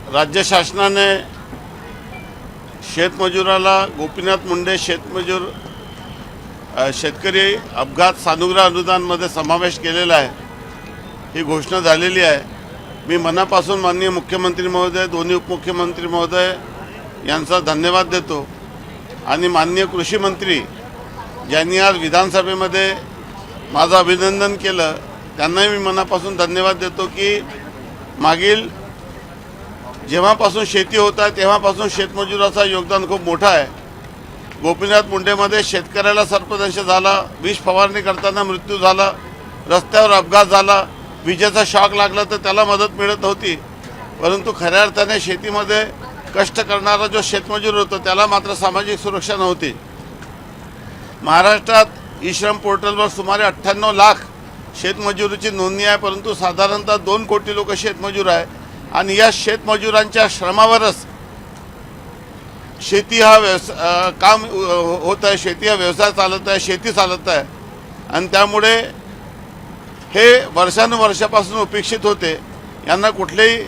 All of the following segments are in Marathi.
राज्य शासनाने शेतमजुराला गोपीनाथ मुंडे शेतकरी अपघात सानुग्रह अनुदानमध्ये समावेश केलेला आहे, ही घोषणा झालेली आहे। मी मनापासून माननीय मुख्यमंत्री महोदय, दोन्ही उपमुख्यमंत्री महोदय यांचा धन्यवाद देतो आणि माननीय कृषी मंत्री ज्यांनी आज विधानसभेमध्ये माझं अभिनंदन केलं त्यांनाही मी मनापासून धन्यवाद देतो की मागील जेव्हापासून शेती होत आहे तेव्हापासून शेतमजुराचं योगदान खूप मोठं आहे। गोपीनाथ मुंडेमध्ये शेतकऱ्याला सर्पदंश झाला, विष फवारणी करताना मृत्यू झाला, रस्त्यावर अपघात झाला, विजेचा शॉक लागला तर त्याला मदत मिळत होती, परंतु खऱ्या अर्थाने शेतीमध्ये कष्ट करणारा जो शेतमजूर होता त्याला मात्र सामाजिक सुरक्षा नव्हती। महाराष्ट्रात ई श्रम पोर्टलवर सुमारे 98 लाख शेतमजुरीची नोंदणी आहे, परंतु साधारणतः 2 कोटी लोक शेतमजूर आहे आणि या शेतमजुरांच्या श्रमावरच शेती हा काम होत आहे, शेती हा व्यवसाय चालत आहे, शेती चालत आहे आणि त्यामुळे हे वर्षानुवर्षापासून उपेक्षित होते। यांना कुठलीही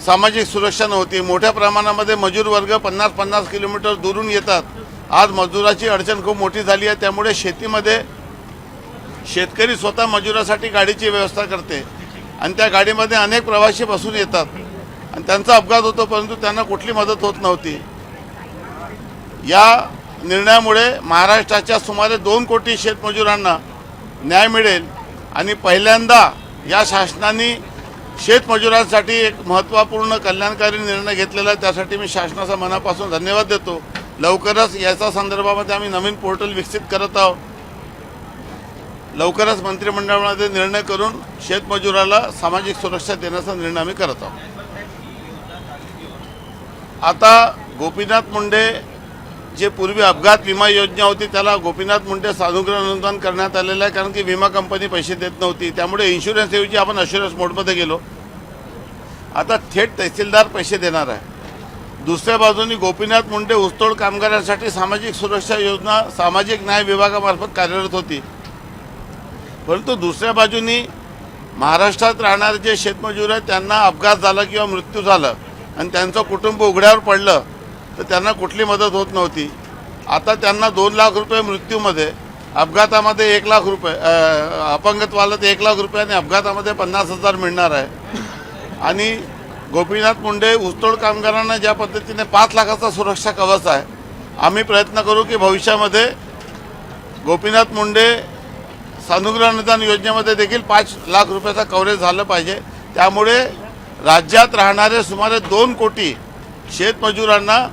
सामाजिक सुरक्षा नव्हती। मोठ्या प्रमाणामध्ये मजूर वर्ग 50-50 किलोमीटर दूरून येतात। आज मजुराची अडचण खूप मोठी झाली आहे, त्यामुळे शेतीमध्ये शेतकरी स्वतः मजुरासाठी गाडीची व्यवस्था करते आणि त्या गाडीमध्ये अनेक प्रवासी बसून येतात आणि त्यांचा अपघात होतो, परंतु त्यांना कुठली मदत होत नव्हती। या निर्णयामुळे महाराष्ट्राच्या सुमारे 2 कोटी शेतमजुरांना न्याय मिळेल आणि पहिल्यांदा या शासनाने शेतमजुरांसाठी एक महत्त्वपूर्ण कल्याणकारी निर्णय घेतलेला आहे, त्यासाठी मी शासनाचा मनापासून धन्यवाद देतो। लवकरच याचा संदर्भामध्ये आम्ही नवीन पोर्टल विकसित करत आहोत। लवकरच मंत्रिमंडळामध्ये निर्णय करून शेतमजुराला सामाजिक सुरक्षा देण्याचा निर्णय आम्ही करत आहोत। आता गोपीनाथ मुंडे जे पूर्वी अपघात विमा योजना होती त्याला गोपीनाथ मुंडे सानुग्रह अनुदान करण्यात आलेलं आहे, कारण की विमा कंपनी पैसे देत नव्हती, त्यामुळे इन्शुरन्स ऐवजी आपण अश्युरन्स मोडमध्ये गेलो। आता थेट तहसीलदार पैसे देणार आहे। दुसऱ्या बाजूने गोपीनाथ मुंडे ऊसतोड कामगारांसाठी सामाजिक सुरक्षा योजना सामाजिक न्याय विभागामार्फत कार्यरत होती, परंतु दुसऱ्या बाजूने महाराष्ट्रात राहणारे जे शेतमजूर आहेत त्यांना अपघात झाला किंवा मृत्यू झाला आणि त्यांचं कुटुंब उघड्यावर पडलं तर त्यांना कुठली मदत होत नव्हती। आता त्यांना 2 लाख रुपये मृत्यूमध्ये, अपघातामध्ये 1 लाख रुपये, अपंगत्वाला 1 लाख रुपये आणि अपघातामध्ये 50,000 मिळणार आहे। आणि गोपीनाथ मुंडे ऊसतोड कामगारांना ज्या पद्धतीने 5 लाखाचा सुरक्षा कवच आहे, आम्ही प्रयत्न करू की भविष्यामध्ये गोपीनाथ मुंडे सानुग्रह अनुदान योजनेमध्ये देखील 5 लाख रुपयाचा कव्हरेज झालं पाहिजे। त्यामुळे राज्यात राहणारे सुमारे 2 कोटी शेतमजुरांना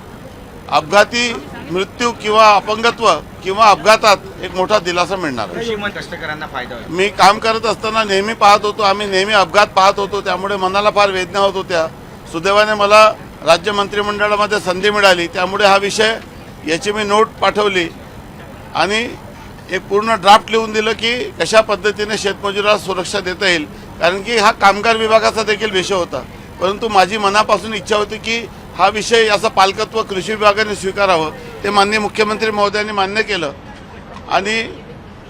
अपघाती मृत्यू किंवा अपंगत्व किंवा अपघातात एक मोठा दिलासा मिळणार आहे। कष्टकऱ्यांना फायदा होईल। मी काम करत असताना नेहमी पाहत होतो, आम्ही नेहमी अपघात पाहत होतो, त्यामुळे मनाला फार वेदना होत होत्या। सुदैवाने मला राज्य मंत्रिमंडळामध्ये संधी मिळाली, त्यामुळे हा विषय याची मी नोट पाठवली आणि एक पूर्ण ड्राफ्ट लिहून दिलं की कशा पद्धतीने शेतमजुराला सुरक्षा देता येईल, कारण की हा कामगार विभागाचा देखील विषय होता। परंतु माझी मनापासून इच्छा होती की हा विषय याचं पालकत्व कृषी विभागाने स्वीकारावं, ते माननीय मुख्यमंत्री महोदयांनी मान्य केलं आणि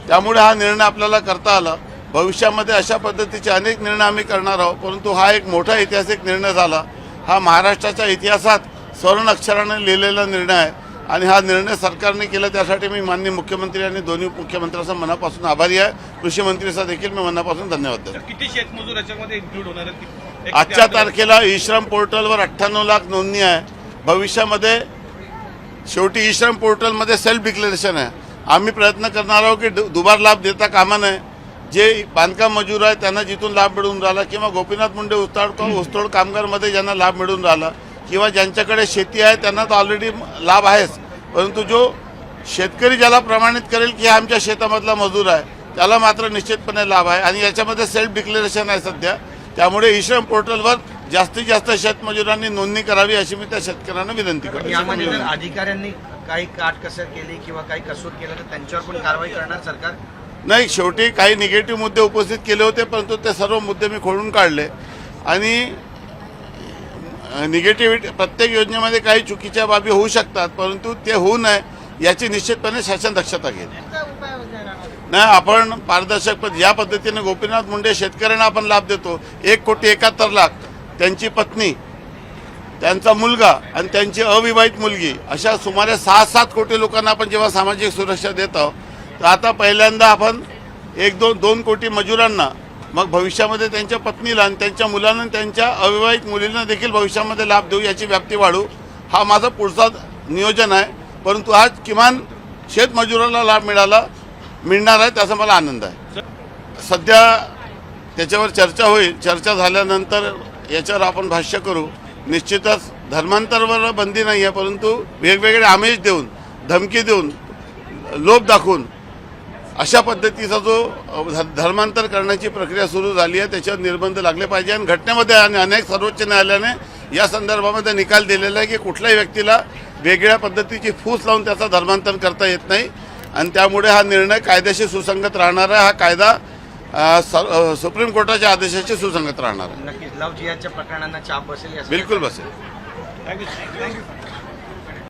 त्यामुळे हा निर्णय आपल्याला करता आला। भविष्यामध्ये अशा पद्धतीचे अनेक निर्णय आम्ही करणार आहोत, परंतु हा एक मोठा ऐतिहासिक निर्णय झाला। हा महाराष्ट्राच्या इतिहासात स्वर्ण अक्षराने लिहिलेला निर्णय आहे आणि हा निर्णय सरकारने केला, त्यासाठी मी माननीय मुख्यमंत्री आणि दोन्ही मुख्यमंत्र्यांचा मनापासून आभारी आहे। कृषी मंत्रीचा देखील मी मनापासून धन्यवाद देतो। किती शेतमजूर याच्यामध्ये इन्क्लूड होणार आहेत? आजच्या तारखेला ई श्रम पोर्टलवर 98 लाख नोंदणी आहे। भविष्यामध्ये शेवटी ई श्रम पोर्टलमध्ये सेल्फ डिक्लेरेशन आहे। आम्ही प्रयत्न करणार आहोत की दुबार लाभ देता कामा नये। जे बांधकाम मजूर आहेत त्यांना जिथून लाभ मिळून राहिला किंवा गोपीनाथ मुंडे ऊसतोड कामगारमध्ये ज्यांना लाभ मिळून राहिला किंवा ज्यांच्याकडे शेती आहे त्यांना तर ऑलरेडी लाभ आहेच, परंतु जो शेतकरी ज्याला प्रमाणित करेल की हा आमच्या शेतामधला मजूर आहे त्याला मात्र निश्चितपणे लाभ आहे आणि याच्यामध्ये सेल्फ डिक्लेरेशन आहे सध्या। त्यामुळे ई श्रम पोर्टलवर जास्तीत जास्त शेतमजुरांनी नोंदणी करावी अशी मी त्या शेतकऱ्यांना विनंती करतो। यामध्ये जर अधिकाऱ्यांनी काही काटकसर केली किंवा काही कसूर केलं तर त्यांच्यावर पण कारवाई करणार सरकार? नाही, शेवटी काही निगेटिव्ह मुद्दे उपस्थित केले होते, परंतु ते सर्व मुद्दे मी खोडून काढले आणि निगेटिव्हिटी प्रत्येक योजनेमध्ये काही चुकीच्या बाबी होऊ शकतात, परंतु ते होऊ नये याची निश्चितपणे शासन दक्षता घेईल। नाही, आपण पारदर्शक ज्या पद्धतीने गोपीनाथ मुंडे शेतकऱ्यांना आपण लाभ देतो, 1,71,00,000 त्यांची पत्नी त्यांचा मुलगा आणि त्यांची अविवाहित मुलगी अशा सुमारे 6-7 कोटी लोकांना आपण जेव्हा सामाजिक सुरक्षा देत आहोत, तर आता पहिल्यांदा आपण 1-2 कोटी मजुरांना, मग भविष्यामध्ये त्यांच्या पत्नीला आणि त्यांच्या मुलांना आणि त्यांच्या अविवाहित मुलींना देखील भविष्यामध्ये लाभ देऊ, याची व्याप्ती वाढू, हा माझा पुढचा नियोजन आहे. परंतु आज किमान शेतमजुराला लाभ मिळणार आहे, त्याचा मला आनंद आहे. सध्या त्याच्यावर चर्चा होईल. चर्चा झाल्यानंतर याच्यावर आपण भाष्य करू. निश्चितच धर्मांतरावर बंदी नाही आहे, परंतु वेगवेगळे आमिष देऊन, धमकी देऊन, लोभ दाखवून अशा पद्धतीचा जो धर्मांतर करण्याची प्रक्रिया सुरू झाली आहे, त्याच्यावर निर्बंध लागले पाहिजे. आणि घटनेमध्ये आणि अनेक सर्वोच्च न्यायालयाने या संदर्भामध्ये निकाल दिलेला आहे की कुठल्याही व्यक्तीला वेगळ्या पद्धतीची फूस लावून त्याचा धर्मांतर करता येत नाही. आणि त्यामुळे हा निर्णय कायद्याशी सुसंगत राहणार आहे. हा कायदा सुप्रीम कोर्टाच्या आदेशाशी सुसंगत राहणार आहे. नक्कीच लव्ह जिहादच्या प्रकरणांना चाप बसेल. बिलकुल बसेल. थँक्यू.